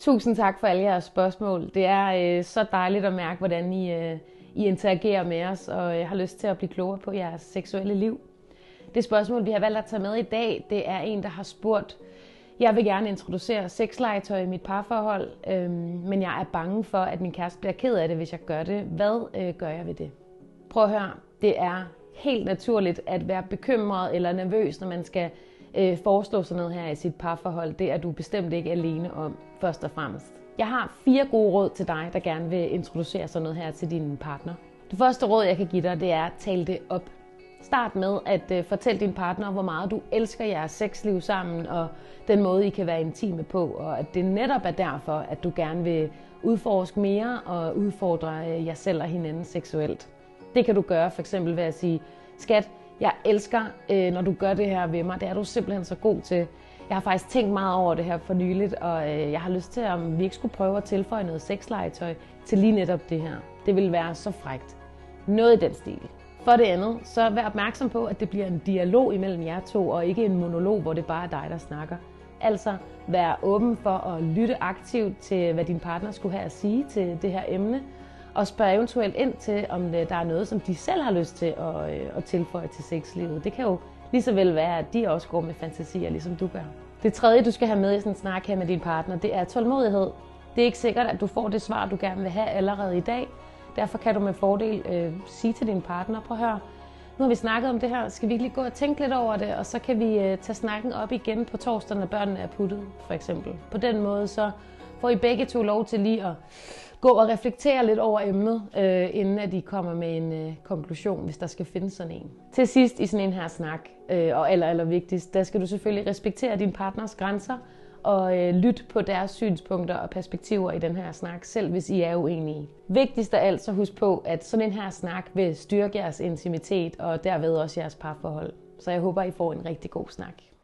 Tusind tak for alle jeres spørgsmål. Det er så dejligt at mærke, hvordan I interagerer med os, og jeg har lyst til at blive klogere på jeres seksuelle liv. Det spørgsmål, vi har valgt at tage med i dag, det er en, der har spurgt: jeg vil gerne introducere sexlegetøj i mit parforhold, men jeg er bange for, at min kæreste bliver ked af det, hvis jeg gør det. Hvad gør jeg ved det? Prøv at høre, det er helt naturligt at være bekymret eller nervøs, når man skal foreslå sådan noget her i sit parforhold. Det er du bestemt ikke alene om, først og fremmest. Jeg har 4 gode råd til dig, der gerne vil introducere sådan noget her til din partner. Det første råd, jeg kan give dig, det er at tale det op. Start med at fortælle din partner, hvor meget du elsker jeres sexliv sammen, og den måde, I kan være intime på, og at det netop er derfor, at du gerne vil udforske mere og udfordre jer selv og hinanden seksuelt. Det kan du gøre for eksempel ved at sige: skat, jeg elsker, når du gør det her ved mig. Det er du simpelthen så god til. Jeg har faktisk tænkt meget over det her for nyligt, og jeg har lyst til, om vi ikke skulle prøve at tilføje noget sexlegetøj til lige netop det her. Det vil være så frækt. Noget i den stil. For det andet, så vær opmærksom på, at det bliver en dialog imellem jer to, og ikke en monolog, hvor det bare er dig, der snakker. Altså, vær åben for at lytte aktivt til, hvad din partner skulle have at sige til det her emne, og spørg eventuelt ind til, om der er noget, som de selv har lyst til at tilføje til sexlivet. Det kan jo lige så vel være, at de også går med fantasier, ligesom du gør. Det tredje, du skal have med i sådan en snak her med din partner, det er tålmodighed. Det er ikke sikkert, at du får det svar, du gerne vil have allerede i dag. Derfor kan du med fordel sige til din partner: prøv at høre, nu har vi snakket om det her, skal vi ikke lige gå og tænke lidt over det, og så kan vi tage snakken op igen på torsdag, når børnene er puttet, for eksempel. På den måde så får I begge to lov til lige at gå og reflektere lidt over emnet, inden at I kommer med en konklusion, hvis der skal findes sådan en. Til sidst i sådan en her snak, og aller vigtigst, der skal du selvfølgelig respektere din partners grænser, og lytte på deres synspunkter og perspektiver i den her snak, selv hvis I er uenige. Vigtigst af alt, så husk på, at sådan en her snak vil styrke jeres intimitet og derved også jeres parforhold. Så jeg håber, I får en rigtig god snak.